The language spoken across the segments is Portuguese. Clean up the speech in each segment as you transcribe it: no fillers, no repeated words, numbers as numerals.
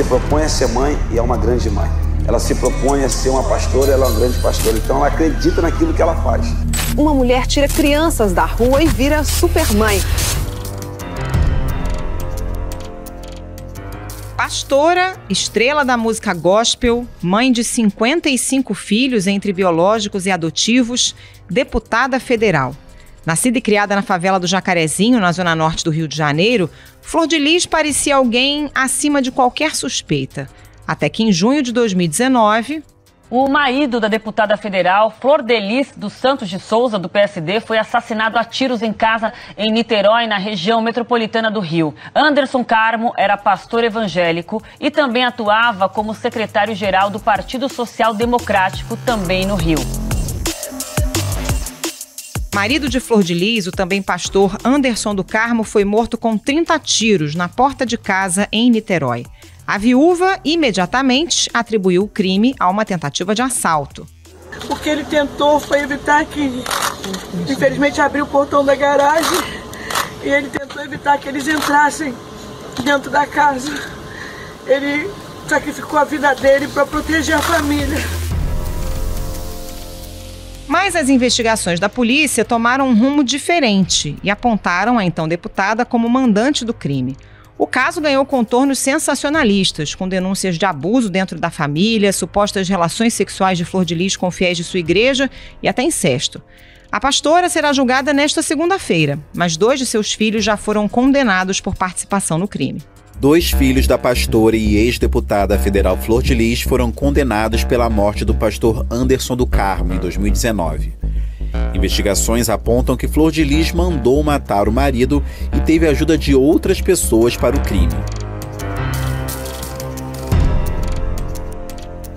se propõe a ser mãe e é uma grande mãe. Ela se propõe a ser uma pastora, ela é uma grande pastora. Então ela acredita naquilo que ela faz. Uma mulher tira crianças da rua e vira supermãe. Pastora, estrela da música gospel, mãe de 55 filhos entre biológicos e adotivos, deputada federal. Nascida e criada na favela do Jacarezinho, na zona norte do Rio de Janeiro, Flor de Lis parecia alguém acima de qualquer suspeita. Até que em junho de 2019... O marido da deputada federal, Flor de Lis dos Santos de Souza, do PSD, foi assassinado a tiros em casa em Niterói, na região metropolitana do Rio. Anderson Carmo era pastor evangélico e também atuava como secretário-geral do Partido Social Democrático, também no Rio. Marido de Flor de Lis, o também pastor Anderson do Carmo, foi morto com 30 tiros na porta de casa em Niterói. A viúva imediatamente atribuiu o crime a uma tentativa de assalto. O que ele tentou foi evitar que, infelizmente, abriu o portão da garagem e ele tentou evitar que eles entrassem dentro da casa. Ele sacrificou a vida dele para proteger a família. Mas as investigações da polícia tomaram um rumo diferente e apontaram a então deputada como mandante do crime. O caso ganhou contornos sensacionalistas, com denúncias de abuso dentro da família, supostas relações sexuais de Flor de Lis com fiéis de sua igreja e até incesto. A pastora será julgada nesta segunda-feira, mas 2 de seus filhos já foram condenados por participação no crime. 2 filhos da pastora e ex-deputada federal Flor de Lis foram condenados pela morte do pastor Anderson do Carmo em 2019. Investigações apontam que Flor de Lis mandou matar o marido e teve a ajuda de outras pessoas para o crime.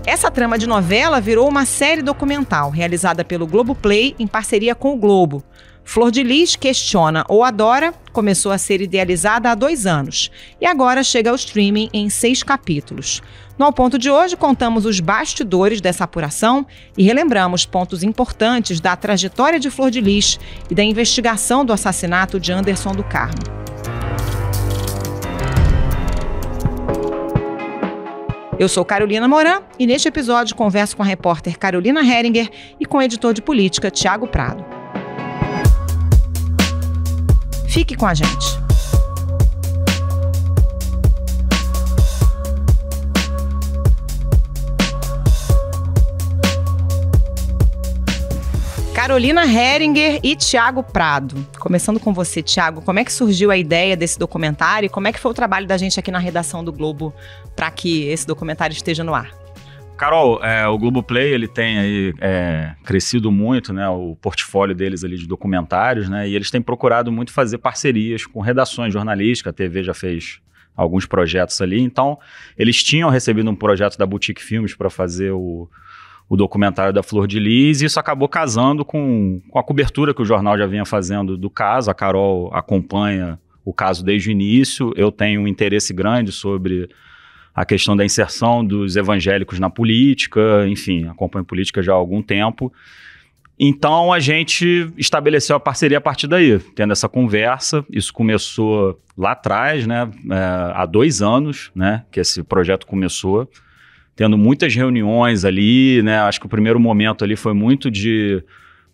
Essa trama de novela virou uma série documental realizada pelo Globoplay em parceria com o Globo. Flor de Lis Questiona ou Adora começou a ser idealizada há 2 anos e agora chega ao streaming em 6 capítulos. No Ao Ponto de hoje, contamos os bastidores dessa apuração e relembramos pontos importantes da trajetória de Flor de Lis e da investigação do assassinato de Anderson do Carmo. Eu sou Carolina Moran e neste episódio converso com a repórter Carolina Heringer e com o editor de política Tiago Prado. Fique com a gente. Carolina Heringer e Tiago Prado. Começando com você, Tiago, como é que surgiu a ideia desse documentário e como é que foi o trabalho da gente aqui na redação do Globo para que esse documentário esteja no ar? Carol, o Globoplay, ele tem aí crescido muito, né, o portfólio deles ali de documentários, né, e eles têm procurado muito fazer parcerias com redações jornalísticas, a TV já fez alguns projetos ali, então eles tinham recebido um projeto da Boutique Filmes para fazer o documentário da Flor de Lis, e isso acabou casando com a cobertura que o jornal já vinha fazendo do caso. A Carol acompanha o caso desde o início, eu tenho um interesse grande sobre a questão da inserção dos evangélicos na política, enfim, acompanho política já há algum tempo. Então a gente estabeleceu a parceria a partir daí, tendo essa conversa. Isso começou lá atrás, né, há 2 anos, né, que esse projeto começou, tendo muitas reuniões ali, né, acho que o primeiro momento ali foi muito de,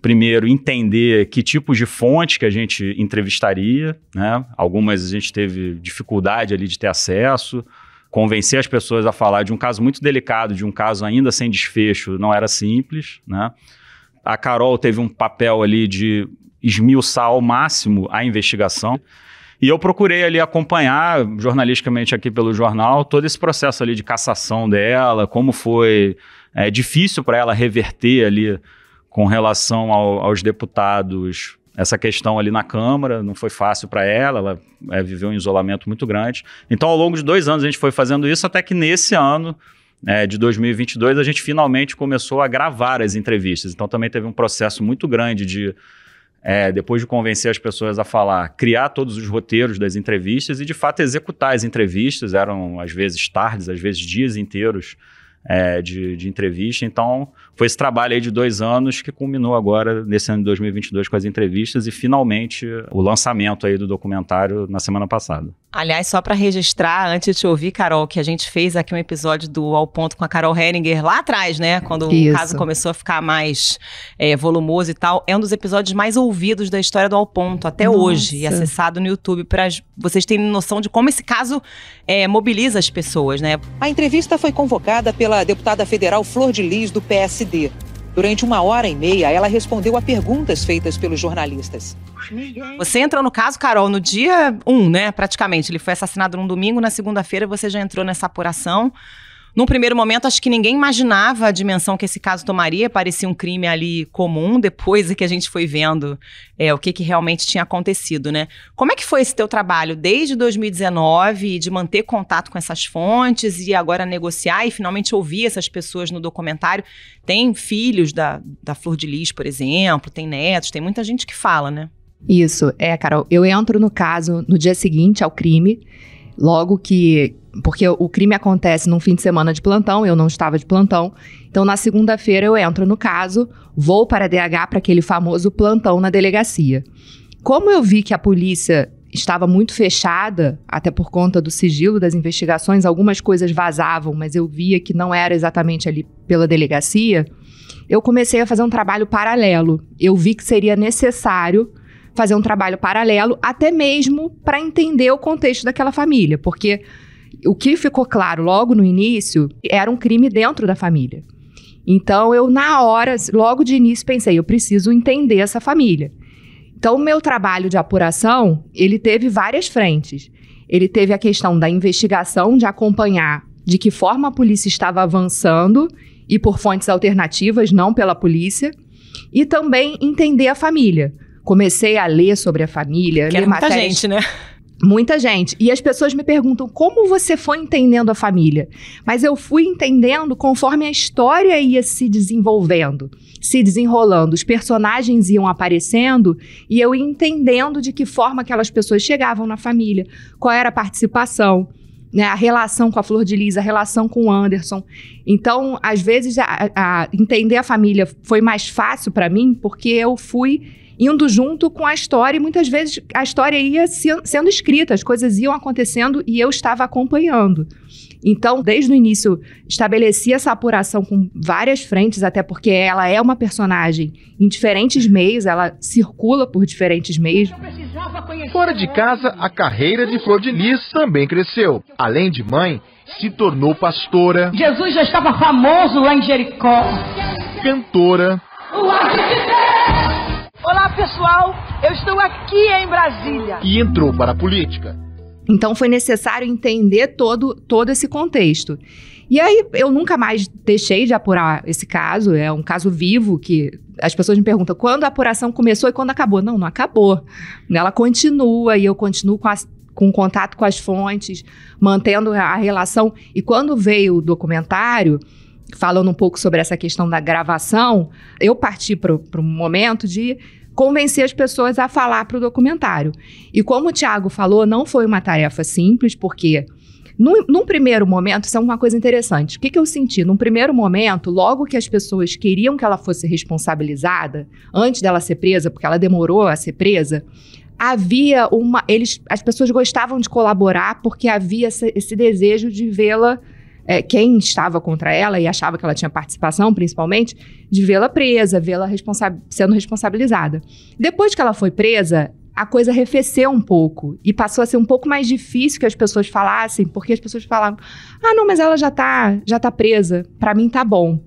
primeiro, entender que tipos de fonte que a gente entrevistaria, né, algumas a gente teve dificuldade ali de ter acesso, convencer as pessoas a falar de um caso muito delicado, de um caso ainda sem desfecho, não era simples, né? A Carol teve um papel ali de esmiuçar ao máximo a investigação. E eu procurei ali acompanhar, jornalisticamente aqui pelo jornal, todo esse processo ali de cassação dela, como foi difícil para ela reverter ali com relação aos deputados essa questão ali na Câmara, não foi fácil para ela viveu um isolamento muito grande. Então, ao longo de 2 anos a gente foi fazendo isso, até que nesse ano de 2022 a gente finalmente começou a gravar as entrevistas. Então, também teve um processo muito grande de, depois de convencer as pessoas a falar, criar todos os roteiros das entrevistas e, de fato, executar as entrevistas. Eram, às vezes, tardes, às vezes, dias inteiros de entrevista. Então, foi esse trabalho aí de 2 anos que culminou agora, nesse ano de 2022, com as entrevistas e, finalmente, o lançamento aí do documentário na semana passada. Aliás, só para registrar, antes de te ouvir, Carol, que a gente fez aqui um episódio do Ao Ponto com a Carol Henninger lá atrás, né? Quando o caso começou a ficar mais volumoso e tal. É um dos episódios mais ouvidos da história do Ao Ponto até hoje, e acessado no YouTube, para vocês terem noção de como esse caso mobiliza as pessoas, né? A entrevista foi convocada pela deputada federal Flor de Lis, do PSD. Durante 1h30, ela respondeu a perguntas feitas pelos jornalistas. Você entrou no caso, Carol, no dia 1, né? Praticamente. Ele foi assassinado num domingo, na segunda-feira você já entrou nessa apuração. Num primeiro momento, acho que ninguém imaginava a dimensão que esse caso tomaria. Parecia um crime ali comum, depois é que a gente foi vendo o que realmente tinha acontecido, né? Como é que foi esse teu trabalho desde 2019, de manter contato com essas fontes e agora negociar e finalmente ouvir essas pessoas no documentário? Tem filhos da Flor de Lis, por exemplo, tem netos, tem muita gente que fala, né? Isso, Carol, eu entro no caso no dia seguinte ao crime, logo que... Porque o crime acontece num fim de semana de plantão, eu não estava de plantão. Então, na segunda-feira, eu entro no caso, vou para a DH para aquele famoso plantão na delegacia. Como eu vi que a polícia estava muito fechada, até por conta do sigilo das investigações, algumas coisas vazavam, mas eu via que não era exatamente ali pela delegacia, eu comecei a fazer um trabalho paralelo. Eu vi que seria necessário fazer um trabalho paralelo, até mesmo para entender o contexto daquela família, porque... O que ficou claro logo no início era um crime dentro da família. Então, eu, na hora, logo de início, pensei, eu preciso entender essa família. Então, o meu trabalho de apuração, ele teve várias frentes. Ele teve a questão da investigação, de acompanhar de que forma a polícia estava avançando e por fontes alternativas, não pela polícia. E também entender a família. Comecei a ler sobre a família. Que era muita gente, né? Muita gente. E as pessoas me perguntam, como você foi entendendo a família? Mas eu fui entendendo conforme a história ia se desenvolvendo, se desenrolando. Os personagens iam aparecendo e eu ia entendendo de que forma aquelas pessoas chegavam na família, qual era a participação, né, a relação com a Flor de Lis, a relação com o Anderson. Então, às vezes, entender a família foi mais fácil para mim, porque eu fui indo junto com a história, e muitas vezes a história ia sendo escrita, as coisas iam acontecendo e eu estava acompanhando. Então, desde o início, estabeleci essa apuração com várias frentes, até porque ela é uma personagem em diferentes meios, ela circula por diferentes meios. Fora de casa, a carreira de Flor de Lis também cresceu. Além de mãe, se tornou pastora. Jesus já estava famoso lá em Jericó. Cantora. Olá, pessoal, eu estou aqui em Brasília. E entrou para a política. Então foi necessário entender todo esse contexto. E aí eu nunca mais deixei de apurar esse caso, é um caso vivo que as pessoas me perguntam quando a apuração começou e quando acabou. Não acabou. Ela continua e eu continuo com contato com as fontes, mantendo a relação. E quando veio o documentário, falando um pouco sobre essa questão da gravação, eu parti para um momento de convencer as pessoas a falar para o documentário. E como o Thiago falou, não foi uma tarefa simples, porque num primeiro momento, isso é uma coisa interessante. O que eu senti? Num primeiro momento, logo que as pessoas queriam que ela fosse responsabilizada, antes dela ser presa, porque ela demorou a ser presa, havia as pessoas gostavam de colaborar porque havia esse desejo de vê-la, quem estava contra ela e achava que ela tinha participação, principalmente, de vê-la presa, vê-la sendo responsabilizada. Depois que ela foi presa, a coisa arrefeceu um pouco e passou a ser um pouco mais difícil que as pessoas falassem, porque as pessoas falavam, não, mas ela já tá presa, pra mim tá bom.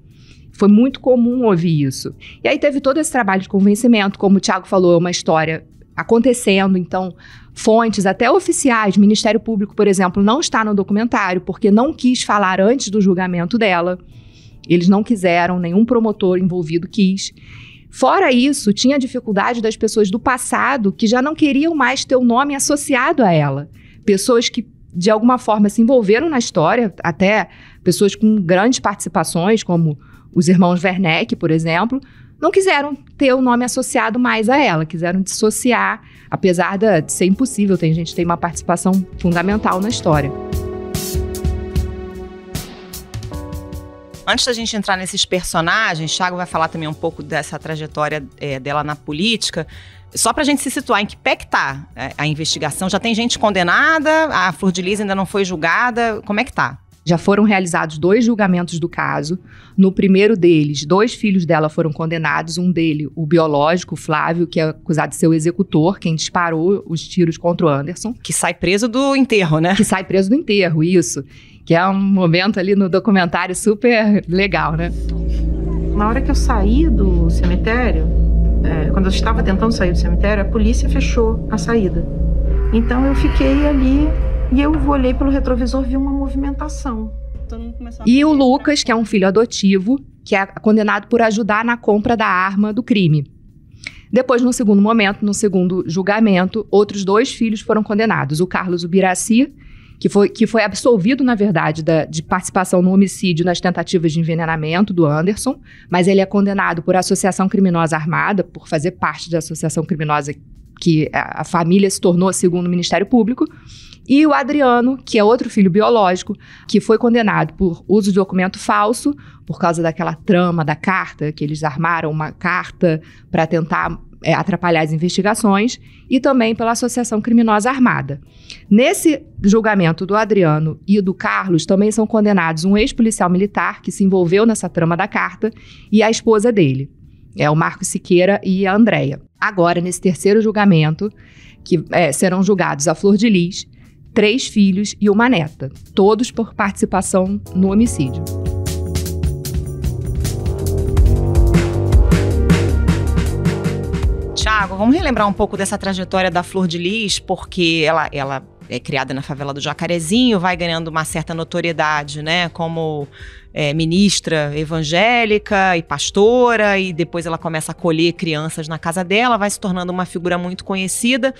Foi muito comum ouvir isso. E aí teve todo esse trabalho de convencimento, como o Thiago falou, é uma história acontecendo, então fontes até oficiais, Ministério Público, por exemplo, não está no documentário porque não quis falar antes do julgamento dela, eles não quiseram, nenhum promotor envolvido quis. Fora isso, tinha dificuldade das pessoas do passado que já não queriam mais ter o nome associado a ela, pessoas que de alguma forma se envolveram na história, até pessoas com grandes participações, como os irmãos Werneck, por exemplo, não quiseram ter o nome associado mais a ela, quiseram dissociar, apesar de ser impossível, tem gente que tem uma participação fundamental na história. Antes da gente entrar nesses personagens, Thiago vai falar também um pouco dessa trajetória dela na política. Só pra gente se situar, em que pé que tá a investigação? Já tem gente condenada? A Flor de Lis ainda não foi julgada? Como é que tá? Já foram realizados 2 julgamentos do caso. No primeiro deles, 2 filhos dela foram condenados. Um dele, o biológico, o Flávio, que é acusado de ser o executor, quem disparou os tiros contra o Anderson. Que sai preso do enterro, né? Que sai preso do enterro, isso. Que é um momento ali no documentário super legal, né? Na hora que eu saí do cemitério, quando eu estava tentando sair do cemitério, a polícia fechou a saída. Então eu fiquei ali... E eu olhei pelo retrovisor e vi uma movimentação. E o Lucas, que é um filho adotivo, que é condenado por ajudar na compra da arma do crime. Depois, no segundo momento, no segundo julgamento, outros 2 filhos foram condenados. O Carlos Ubiraci, que foi absolvido, na verdade, de participação no homicídio nas tentativas de envenenamento do Anderson, mas ele é condenado por associação criminosa armada, por fazer parte da associação criminosa que a família se tornou, segundo o Ministério Público. E o Adriano, que é outro filho biológico, que foi condenado por uso de documento falso, por causa daquela trama da carta, que eles armaram uma carta para tentar atrapalhar as investigações, e também pela associação criminosa armada. Nesse julgamento do Adriano e do Carlos, também são condenados um ex-policial militar que se envolveu nessa trama da carta e a esposa dele, o Marcos Siqueira e a Andréia. Agora, nesse terceiro julgamento, que serão julgados a Flor de Lis, 3 filhos e uma neta, todos por participação no homicídio. Thiago, vamos relembrar um pouco dessa trajetória da Flor de Lis, porque ela é criada na favela do Jacarezinho, vai ganhando uma certa notoriedade, né, como ministra evangélica e pastora, e depois ela começa a acolher crianças na casa dela, vai se tornando uma figura muito conhecida,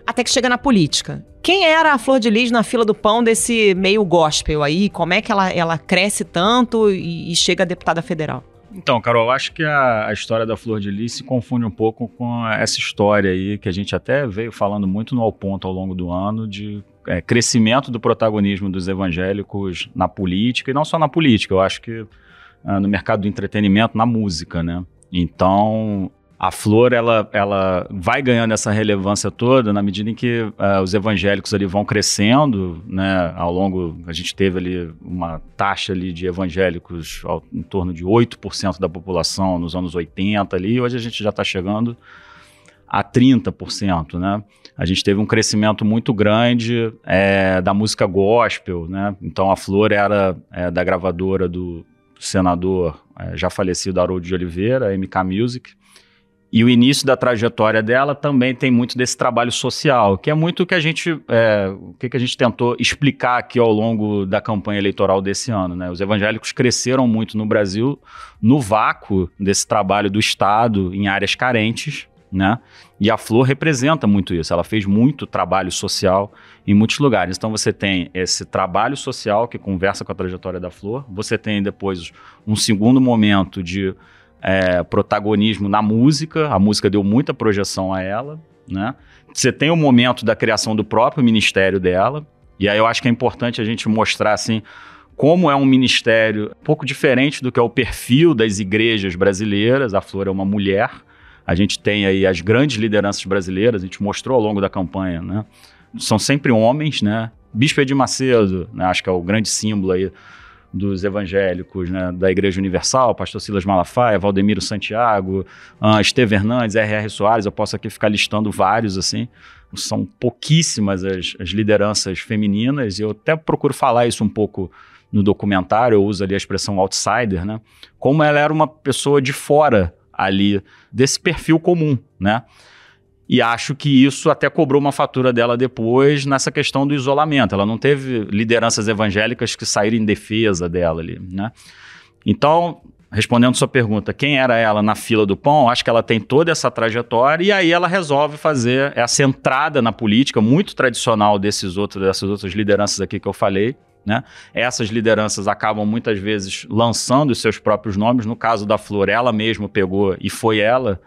até que chega na política. Quem era a Flor de Lis na fila do pão desse meio gospel aí? Como é que ela cresce tanto e chega a deputada federal? Então, Carol, eu acho que a história da Flor de Lis se confunde um pouco com essa história aí, que a gente até veio falando muito no Ao Ponto ao longo do ano, de crescimento do protagonismo dos evangélicos na política, e não só na política, eu acho que no mercado do entretenimento, na música, né? Então, a Flor, ela vai ganhando essa relevância toda na medida em que os evangélicos ali vão crescendo, né? Ao longo, a gente teve ali uma taxa ali de evangélicos em torno de 8% da população nos anos 80 ali, e hoje a gente já está chegando a 30%, né? A gente teve um crescimento muito grande da música gospel, né? Então a Flor era da gravadora do senador já falecido Haroldo de Oliveira, MK Music. E o início da trajetória dela também tem muito desse trabalho social, que é muito o que a gente tentou explicar aqui ao longo da campanha eleitoral desse ano, né? Os evangélicos cresceram muito no Brasil no vácuo desse trabalho do Estado em áreas carentes, né? E a Flor representa muito isso, ela fez muito trabalho social em muitos lugares. Então você tem esse trabalho social que conversa com a trajetória da Flor, você tem depois um segundo momento de protagonismo na música, a música deu muita projeção a ela, né? Você tem o momento da criação do próprio ministério dela, e aí eu acho que é importante a gente mostrar assim, como é um ministério um pouco diferente do que é o perfil das igrejas brasileiras. A Flor é uma mulher, a gente tem aí as grandes lideranças brasileiras, a gente mostrou ao longo da campanha, né? São sempre homens, né? Bispo Edir Macedo, né? Acho que é o grande símbolo aí dos evangélicos, né, da Igreja Universal, pastor Silas Malafaia, Valdemiro Santiago, Esteve Hernandes, R.R. Soares, eu posso aqui ficar listando vários, assim, são pouquíssimas as lideranças femininas, e eu até procuro falar isso um pouco no documentário, eu uso ali a expressão outsider, né, como ela era uma pessoa de fora ali, desse perfil comum, né. E acho que isso até cobrou uma fatura dela depois nessa questão do isolamento. Ela não teve lideranças evangélicas que saíram em defesa dela ali, né? Então, respondendo sua pergunta, quem era ela na fila do pão? Acho que ela tem toda essa trajetória e aí ela resolve fazer essa entrada na política muito tradicional dessas outras lideranças aqui que eu falei, né? Essas lideranças acabam muitas vezes lançando os seus próprios nomes. No caso da Flor, ela mesma pegou e foi ela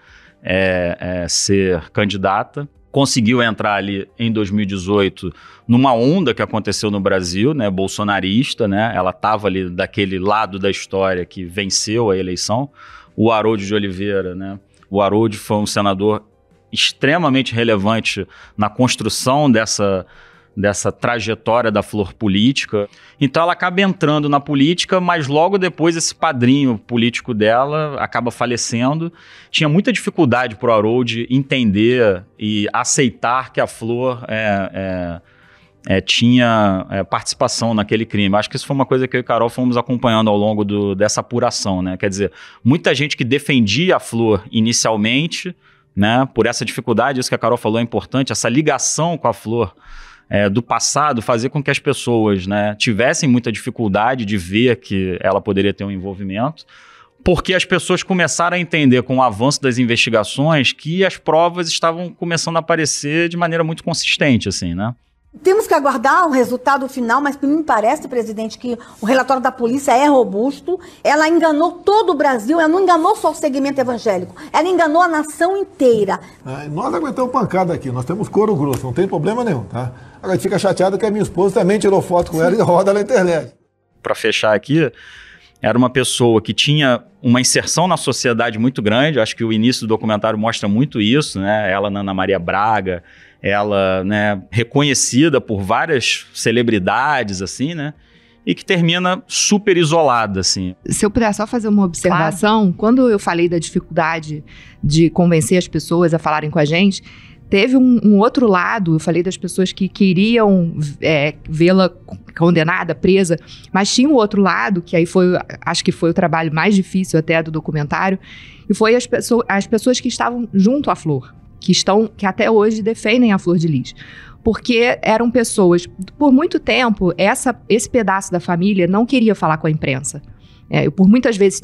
ser candidata. Conseguiu entrar ali em 2018 numa onda que aconteceu no Brasil, né, bolsonarista, né? Ela estava ali daquele lado da história que venceu a eleição. O Harold de Oliveira, né? O Harold foi um senador extremamente relevante na construção dessa trajetória da Flor política. Então ela acaba entrando na política, mas logo depois esse padrinho político dela acaba falecendo. Tinha muita dificuldade para o Harold entender e aceitar que a Flor tinha participação naquele crime. Acho que isso foi uma coisa que eu e Carol fomos acompanhando ao longo dessa apuração, né? Quer dizer, muita gente que defendia a Flor inicialmente, né, por essa dificuldade, isso que a Carol falou é importante, essa ligação com a Flor do passado, fazer com que as pessoas, né, tivessem muita dificuldade de ver que ela poderia ter um envolvimento, porque as pessoas começaram a entender com o avanço das investigações que as provas estavam começando a aparecer de maneira muito consistente, assim, né? Temos que aguardar o resultado final, mas me parece, presidente, que o relatório da polícia é robusto. Ela enganou todo o Brasil, ela não enganou só o segmento evangélico, ela enganou a nação inteira. Nós aguentamos pancada aqui, nós temos couro grosso, não tem problema nenhum, tá? Agora fica chateado que a minha esposa também tirou foto com ela e roda na internet. Para fechar aqui, era uma pessoa que tinha uma inserção na sociedade muito grande, acho que o início do documentário mostra muito isso, né? Ela, Ana Maria Braga, ela, né, reconhecida por várias celebridades, assim, né? E que termina super isolada, assim. Se eu puder só fazer uma observação, claro. Quando eu falei da dificuldade de convencer as pessoas a falarem com a gente, teve um outro lado, eu falei das pessoas que queriam vê-la condenada, presa, mas tinha um outro lado, que aí acho que foi o trabalho mais difícil até do documentário, e foi as pessoas que estavam junto à Flor, que até hoje defendem a Flor de Lis. Porque eram pessoas, por muito tempo, esse pedaço da família não queria falar com a imprensa. Eu por muitas vezes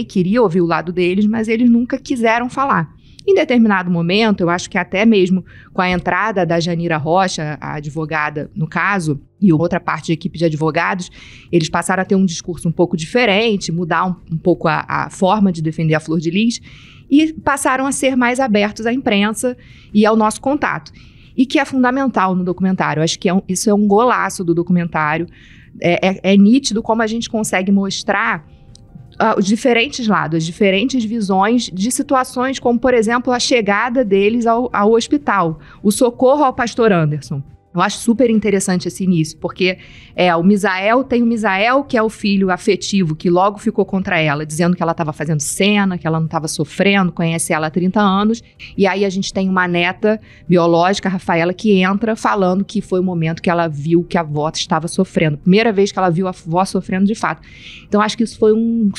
queria ouvir o lado deles, mas eles nunca quiseram falar. Em determinado momento, eu acho que até mesmo com a entrada da Janira Rocha, a advogada no caso, e outra parte da equipe de advogados, eles passaram a ter um discurso um pouco diferente, mudar um pouco a forma de defender a Flor de Lis, e passaram a ser mais abertos à imprensa e ao nosso contato. E que é fundamental no documentário. Acho que isso é um golaço do documentário. É nítido como a gente consegue mostrar os diferentes lados, as diferentes visões de situações como, por exemplo, a chegada deles ao hospital, o socorro ao pastor Anderson. Eu acho super interessante esse início, porque o Misael, que é o filho afetivo, que logo ficou contra ela, dizendo que ela estava fazendo cena, que ela não estava sofrendo, conhece ela há 30 anos, e aí a gente tem uma neta biológica, a Rafaela, que entra falando que foi o momento que ela viu que a avó estava sofrendo, primeira vez que ela viu a avó sofrendo de fato. Então acho que isso foi um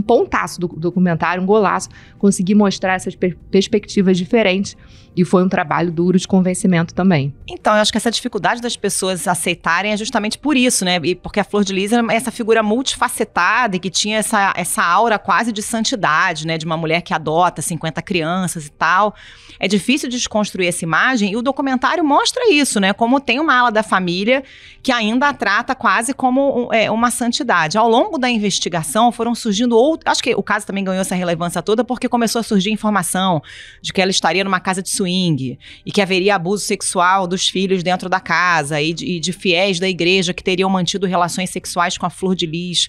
pontaço do documentário, um golaço, conseguir mostrar essas perspectivas diferentes, e foi um trabalho duro de convencimento também. Então, eu acho que essa dificuldade das pessoas aceitarem é justamente por isso, né? E porque a Flor de Lis é essa figura multifacetada e que tinha essa aura quase de santidade, né? De uma mulher que adota 50 crianças e tal. É difícil desconstruir essa imagem, e o documentário mostra isso, né? Como tem uma ala da família que ainda a trata quase como uma santidade. Ao longo da investigação foram surgindo outros... Acho que o caso também ganhou essa relevância toda porque começou a surgir informação de que ela estaria numa casa de swing e que haveria abuso sexual dos filhos dentro da casa e de fiéis da igreja que teriam mantido relações sexuais com a Flor de Lis.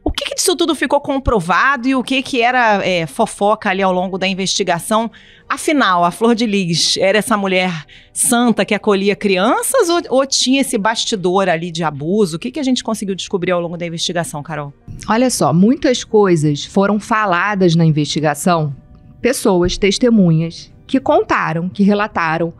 O que disso tudo ficou comprovado e o que era fofoca ali ao longo da investigação? Afinal, a Flor de Lis era essa mulher santa que acolhia crianças ou tinha esse bastidor ali de abuso? O que a gente conseguiu descobrir ao longo da investigação, Carol? Olha só, muitas coisas foram faladas na investigação, pessoas, testemunhas, que contaram, que relataram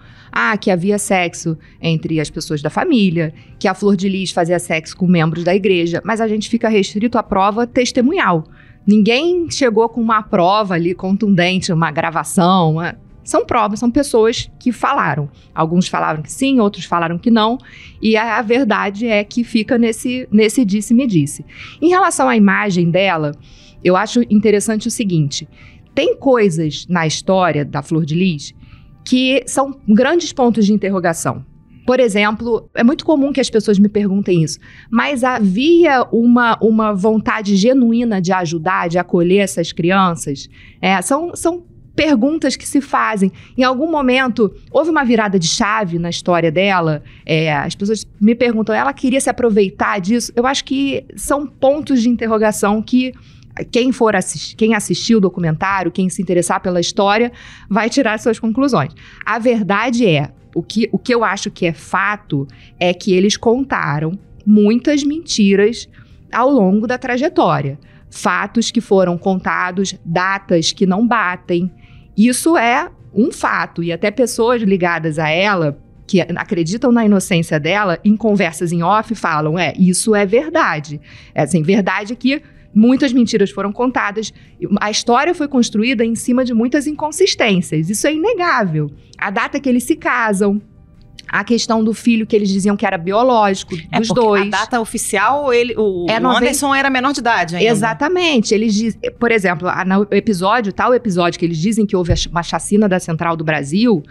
que havia sexo entre as pessoas da família, que a Flor de Lis fazia sexo com membros da igreja, mas a gente fica restrito à prova testemunhal. Ninguém chegou com uma prova ali contundente, uma gravação. São provas, são pessoas que falaram. Alguns falaram que sim, outros falaram que não, e a verdade é que fica nesse disse-me-disse. Em relação à imagem dela, eu acho interessante o seguinte: tem coisas na história da Flor de Lis que são grandes pontos de interrogação. Por exemplo, é muito comum que as pessoas me perguntem isso, mas havia uma vontade genuína de ajudar, de acolher essas crianças? São perguntas que se fazem. Em algum momento, houve uma virada de chave na história dela. As pessoas me perguntam, ela queria se aproveitar disso? Eu acho que são pontos de interrogação que quem assistiu o documentário, quem se interessar pela história, vai tirar suas conclusões. A verdade é, o que eu acho que é fato é que eles contaram muitas mentiras ao longo da trajetória. Fatos que foram contados, datas que não batem. Isso é um fato. E até pessoas ligadas a ela, que acreditam na inocência dela, em conversas em off, falam, isso é verdade. Verdade que muitas mentiras foram contadas. A história foi construída em cima de muitas inconsistências. Isso é inegável. A data que eles se casam, a questão do filho que eles diziam que era biológico, dos dois. A data oficial, o Anderson era menor de idade ainda. Exatamente. Eles dizem, por exemplo, tal episódio que eles dizem que houve uma chacina da Central do Brasil,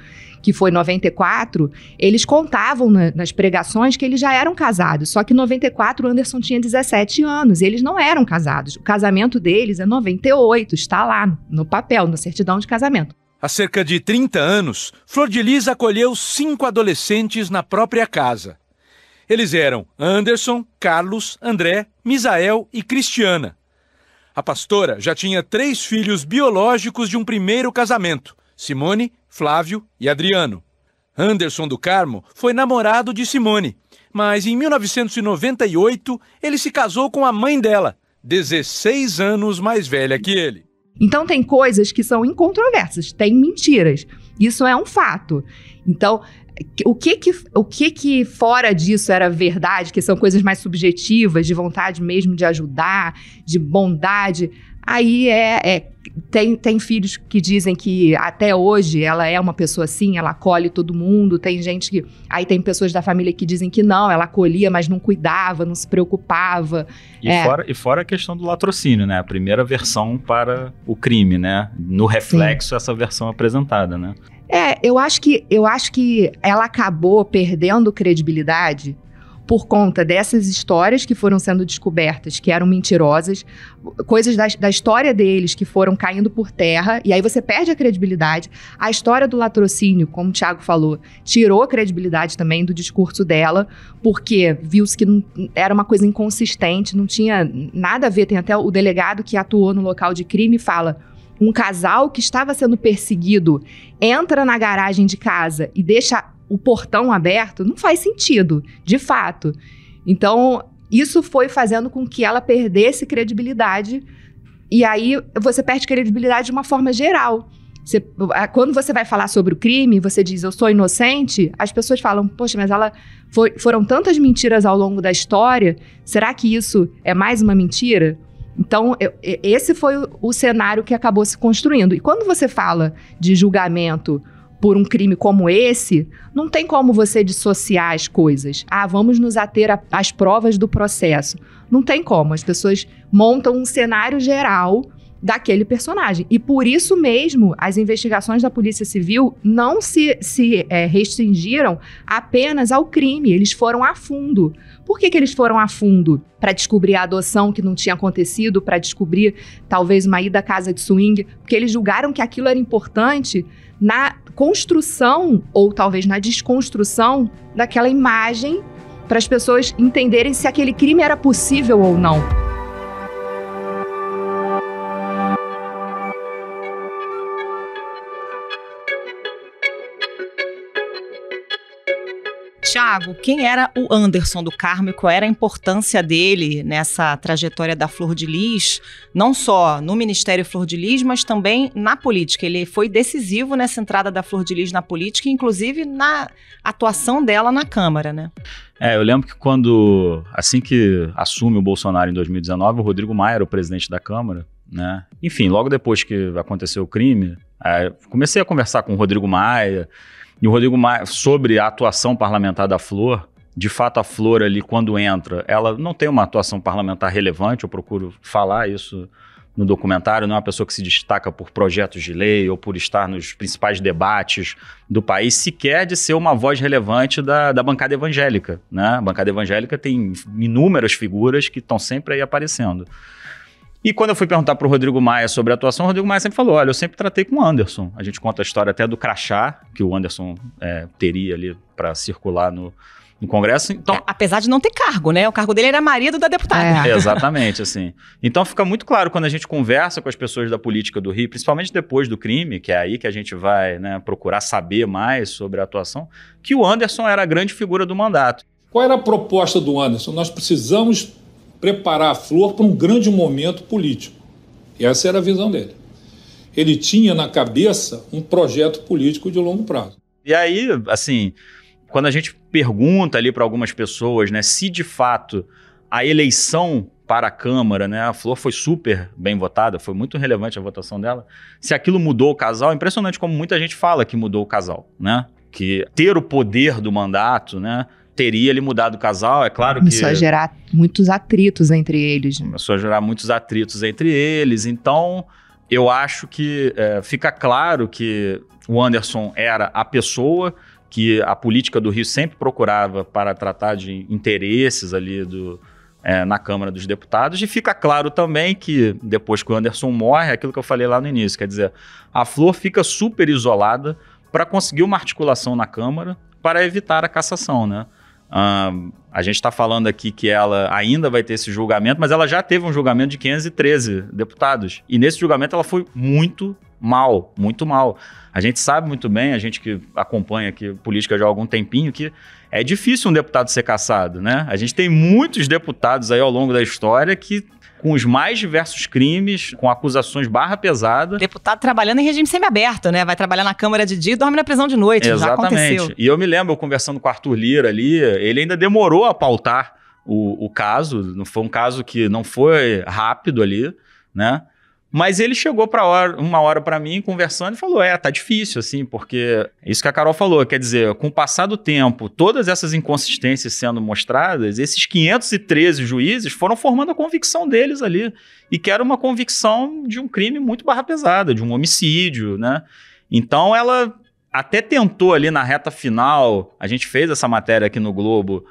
que foi em 94, eles contavam nas pregações que eles já eram casados. Só que em 94 o Anderson tinha 17 anos e eles não eram casados. O casamento deles é 98, está lá no papel, na certidão de casamento. Há cerca de 30 anos, Flor de Lis acolheu 5 adolescentes na própria casa. Eles eram Anderson, Carlos, André, Misael e Cristiana. A pastora já tinha 3 filhos biológicos de um primeiro casamento, Simone, Flávio e Adriano. Anderson do Carmo foi namorado de Simone, mas em 1998 ele se casou com a mãe dela, 16 anos mais velha que ele. Então tem coisas que são incontroversas, tem mentiras. Isso é um fato. Então, o que fora disso era verdade, que são coisas mais subjetivas, de vontade mesmo de ajudar, de bondade, aí tem filhos que dizem que até hoje ela é uma pessoa assim, ela acolhe todo mundo, tem gente que... Aí tem pessoas da família que dizem que não, ela acolhia, mas não cuidava, não se preocupava. E fora a questão do latrocínio, né? A primeira versão para o crime, né? No reflexo, essa versão apresentada, né? Eu acho que ela acabou perdendo credibilidade por conta dessas histórias que foram sendo descobertas, que eram mentirosas, coisas da história deles que foram caindo por terra, e aí você perde a credibilidade. A história do latrocínio, como o Thiago falou, tirou a credibilidade também do discurso dela, porque viu-se que não, era uma coisa inconsistente, não tinha nada a ver. Tem até o delegado que atuou no local de crime e fala: um casal que estava sendo perseguido entra na garagem de casa e deixa o portão aberto, não faz sentido, de fato. Então, isso foi fazendo com que ela perdesse credibilidade, e aí você perde credibilidade de uma forma geral. Quando você vai falar sobre o crime, você diz, eu sou inocente, as pessoas falam, poxa, mas foram tantas mentiras ao longo da história, será que isso é mais uma mentira? Então, esse foi o cenário que acabou se construindo. E quando você fala de julgamento por um crime como esse, não tem como você dissociar as coisas. Vamos nos ater às provas do processo. Não tem como. As pessoas montam um cenário geral daquele personagem. E por isso mesmo, as investigações da Polícia Civil não se restringiram apenas ao crime. Eles foram a fundo. Por que eles foram a fundo? Para descobrir a adoção que não tinha acontecido, para descobrir talvez uma ida à casa de swing, porque eles julgaram que aquilo era importante na construção, ou talvez na desconstrução, daquela imagem, para as pessoas entenderem se aquele crime era possível ou não. Thiago, quem era o Anderson do Carmo e qual era a importância dele nessa trajetória da Flor de Lis, não só no Ministério Flor de Lis, mas também na política? Ele foi decisivo nessa entrada da Flor de Lis na política, inclusive na atuação dela na Câmara, né? Eu lembro que assim que assume o Bolsonaro em 2019, o Rodrigo Maia era o presidente da Câmara, né? Enfim, logo depois que aconteceu o crime, comecei a conversar com o Rodrigo Maia, e o Rodrigo Maia, sobre a atuação parlamentar da Flor. De fato, a Flor ali, quando entra, ela não tem uma atuação parlamentar relevante, eu procuro falar isso no documentário, não é uma pessoa que se destaca por projetos de lei ou por estar nos principais debates do país, sequer de ser uma voz relevante da bancada evangélica, né? A bancada evangélica tem inúmeras figuras que estão sempre aí aparecendo. E quando eu fui perguntar para o Rodrigo Maia sobre a atuação, o Rodrigo Maia sempre falou, olha, eu sempre tratei com o Anderson. A gente conta a história até do crachá que o Anderson teria ali para circular no Congresso. Então, apesar de não ter cargo, né? O cargo dele era marido da deputada. Exatamente, assim. Então fica muito claro quando a gente conversa com as pessoas da política do Rio, principalmente depois do crime, que é aí que a gente vai, né, procurar saber mais sobre a atuação, que o Anderson era a grande figura do mandato. Qual era a proposta do Anderson? Nós precisamos preparar a Flor para um grande momento político. E essa era a visão dele. Ele tinha na cabeça um projeto político de longo prazo. E aí, assim, quando a gente pergunta ali para algumas pessoas, né, se de fato a eleição para a Câmara, né, a Flor foi super bem votada, foi muito relevante a votação dela, se aquilo mudou o casal, é impressionante como muita gente fala que mudou o casal, né? Que ter o poder do mandato, né, teria ele mudado o casal, é claro que... Começou a gerar muitos atritos entre eles. Começou a gerar muitos atritos entre eles, então eu acho que fica claro que o Anderson era a pessoa que a política do Rio sempre procurava para tratar de interesses ali na Câmara dos Deputados, e fica claro também que depois que o Anderson morre, é aquilo que eu falei lá no início, quer dizer, a Flor fica super isolada para conseguir uma articulação na Câmara para evitar a cassação, né? A gente está falando aqui que ela ainda vai ter esse julgamento, mas ela já teve um julgamento de 513 deputados. E nesse julgamento ela foi muito mal, muito mal. A gente sabe muito bem, a gente que acompanha aqui política já há algum tempinho, que é difícil um deputado ser cassado, né? A gente tem muitos deputados aí ao longo da história que, com os mais diversos crimes, com acusações barra pesada. Deputado trabalhando em regime semiaberto, né? Vai trabalhar na Câmara de dia e dorme na prisão de noite. Exatamente. Já aconteceu. E eu me lembro, eu conversando com o Arthur Lira ali, ele ainda demorou a pautar o caso, foi um caso que não foi rápido ali, né? Mas ele chegou uma hora para mim, conversando, e falou, tá difícil, assim, porque isso que a Carol falou, quer dizer, com o passar do tempo, todas essas inconsistências sendo mostradas, esses 513 juízes foram formando a convicção deles ali, e que era uma convicção de um crime muito barra pesada, de um homicídio, né? Então ela até tentou ali na reta final, a gente fez essa matéria aqui no Globo,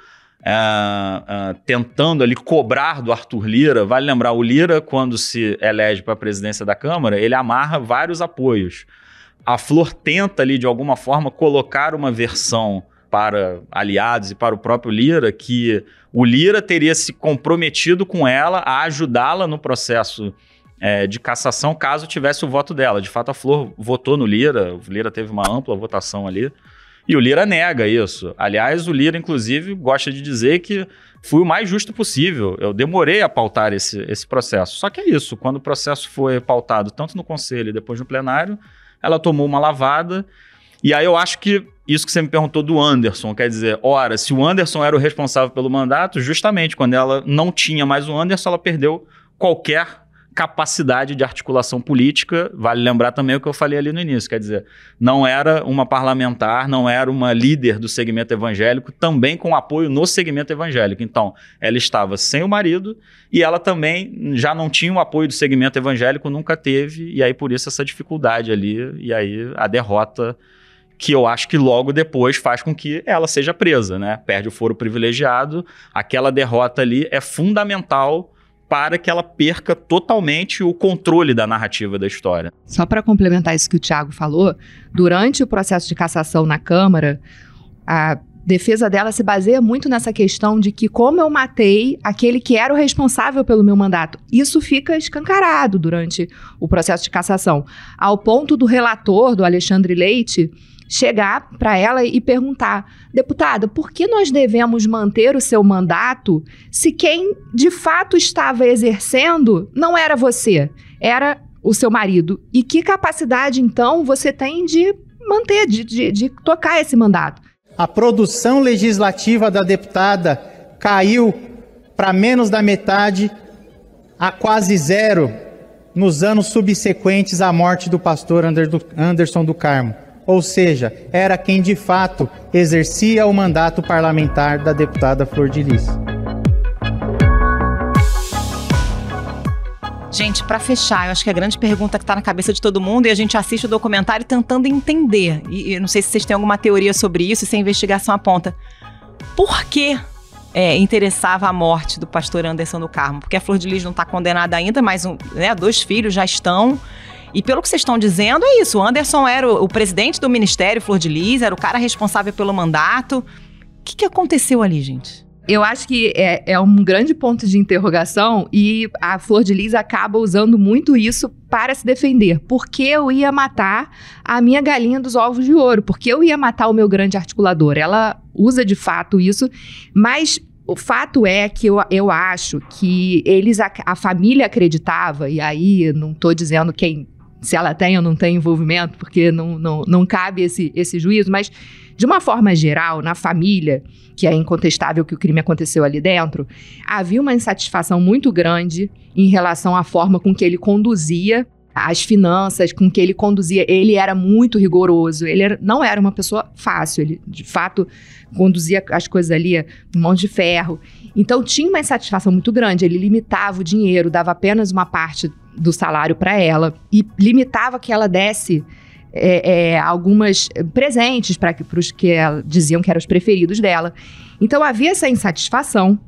tentando ali cobrar do Arthur Lira. Vale lembrar, o Lira, quando se elege para a presidência da Câmara, ele amarra vários apoios. A Flor tenta ali, de alguma forma, colocar uma versão para aliados e para o próprio Lira, que o Lira teria se comprometido com ela a ajudá-la no processo de cassação, caso tivesse o voto dela. De fato, a Flor votou no Lira, o Lira teve uma ampla votação ali, e o Lira nega isso. Aliás, o Lira, inclusive, gosta de dizer que fui o mais justo possível. Eu demorei a pautar esse processo. Só que é isso, quando o processo foi pautado tanto no Conselho e depois no plenário, ela tomou uma lavada. E aí eu acho que isso que você me perguntou do Anderson, quer dizer, ora, se o Anderson era o responsável pelo mandato, justamente quando ela não tinha mais o Anderson, ela perdeu qualquer capacidade de articulação política. Vale lembrar também o que eu falei ali no início, quer dizer, não era uma parlamentar, não era uma líder do segmento evangélico, também com apoio no segmento evangélico. Então, ela estava sem o marido e ela também já não tinha o apoio do segmento evangélico, nunca teve, e aí por isso essa dificuldade ali, e aí a derrota que eu acho que logo depois faz com que ela seja presa, né? Perde o foro privilegiado, aquela derrota ali é fundamental para que ela perca totalmente o controle da narrativa da história. Só para complementar isso que o Thiago falou, durante o processo de cassação na Câmara, a defesa dela se baseia muito nessa questão de que como eu matei aquele que era o responsável pelo meu mandato. Isso fica escancarado durante o processo de cassação, ao ponto do relator, do Alexandre Leite, chegar para ela e perguntar: deputada, por que nós devemos manter o seu mandato se quem de fato estava exercendo não era você, era o seu marido? E que capacidade, então, você tem de manter, de tocar esse mandato? A produção legislativa da deputada caiu para menos da metade, a quase zero, nos anos subsequentes à morte do pastor Anderson do Carmo. Ou seja, era quem de fato exercia o mandato parlamentar da deputada Flor de Lis. Gente, para fechar, eu acho que a grande pergunta que está na cabeça de todo mundo, e a gente assiste o documentário tentando entender, e não sei se vocês têm alguma teoria sobre isso, se a investigação aponta, por que interessava a morte do pastor Anderson do Carmo, porque a Flor de Lis não está condenada ainda, mas 2 filhos já estão. E pelo que vocês estão dizendo, é isso. O Anderson era o presidente do Ministério Flor de Lis, era o cara responsável pelo mandato. O que aconteceu ali, gente? Eu acho que é um grande ponto de interrogação e a Flor de Lis acaba usando muito isso para se defender. Porque eu ia matar a minha galinha dos ovos de ouro? Porque eu ia matar o meu grande articulador? Ela usa de fato isso, mas o fato é que eu acho que a família acreditava, e aí não estou dizendo se ela tem ou não tem envolvimento, porque não cabe esse juízo, mas de uma forma geral, na família, que é incontestável que o crime aconteceu ali dentro, havia uma insatisfação muito grande em relação à forma com que ele conduzia as finanças, com que ele conduzia. Ele era muito rigoroso, não era uma pessoa fácil, ele de fato conduzia as coisas ali mão de ferro. Então tinha uma insatisfação muito grande, ele limitava o dinheiro, dava apenas uma parte do salário para ela e limitava que ela desse algumas presentes para os que diziam que eram os preferidos dela. Então havia essa insatisfação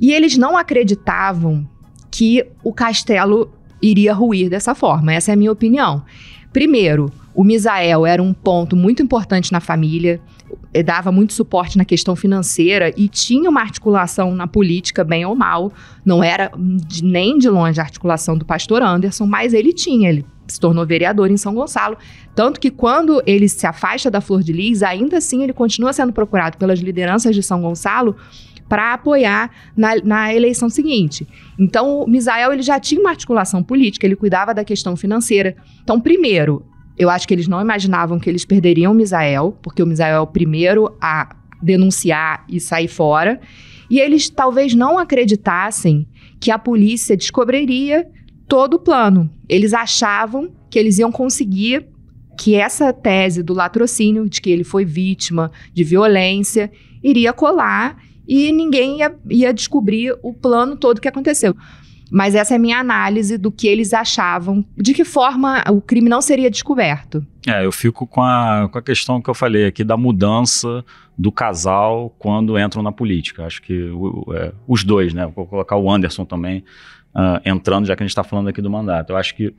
e eles não acreditavam que o castelo iria ruir dessa forma. Essa é a minha opinião. Primeiro, o Misael era um ponto muito importante na família, dava muito suporte na questão financeira e tinha uma articulação na política, bem ou mal. Não era nem de longe a articulação do pastor Anderson, mas ele se tornou vereador em São Gonçalo. Tanto que quando ele se afasta da Flor de Lis, ainda assim ele continua sendo procurado pelas lideranças de São Gonçalo para apoiar na eleição seguinte. Então, o Misael ele já tinha uma articulação política, ele cuidava da questão financeira. Então, primeiro, eu acho que eles não imaginavam que eles perderiam o Misael, porque o Misael é o primeiro a denunciar e sair fora. E eles talvez não acreditassem que a polícia descobriria todo o plano. Eles achavam que eles iam conseguir que essa tese do latrocínio, de que ele foi vítima de violência, iria colar e ninguém ia descobrir o plano todo que aconteceu. Mas essa é a minha análise do que eles achavam, de que forma o crime não seria descoberto. Eu fico com a questão que eu falei aqui da mudança do casal quando entram na política. Acho que os dois, né? Vou colocar o Anderson também entrando, já que a gente está falando aqui do mandato. Eu acho que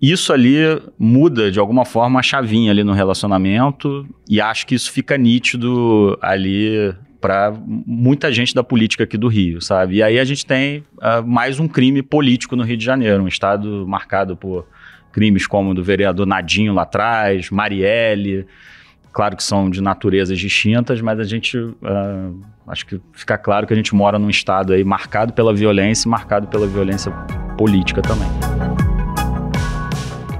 isso ali muda, de alguma forma, a chavinha ali no relacionamento e acho que isso fica nítido ali para muita gente da política aqui do Rio, sabe? E aí a gente tem mais um crime político no Rio de Janeiro, um estado marcado por crimes como o do vereador Nadinho lá atrás, Marielle, claro que são de naturezas distintas, mas a gente, acho que fica claro que a gente mora num estado aí marcado pela violência e marcado pela violência política também.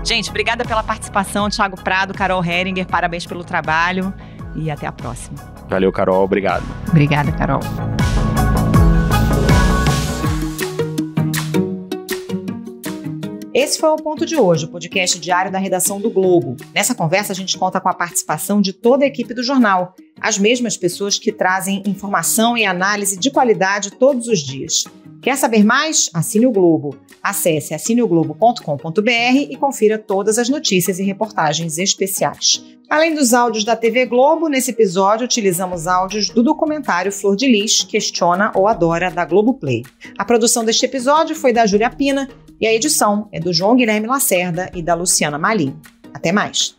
Gente, obrigada pela participação, Thiago Prado, Carol Heringer, parabéns pelo trabalho e até a próxima. Valeu, Carol, obrigado. Obrigada, Carol. Esse foi o Ponto de Hoje, o podcast diário da redação do Globo. Nessa conversa, a gente conta com a participação de toda a equipe do jornal, as mesmas pessoas que trazem informação e análise de qualidade todos os dias. Quer saber mais? Assine o Globo. Acesse assineoglobo.com.br e confira todas as notícias e reportagens especiais. Além dos áudios da TV Globo, nesse episódio utilizamos áudios do documentário Flor de Lis, Questiona ou Adora, da Globoplay. A produção deste episódio foi da Júlia Pina e a edição é do João Guilherme Lacerda e da Luciana Malim. Até mais!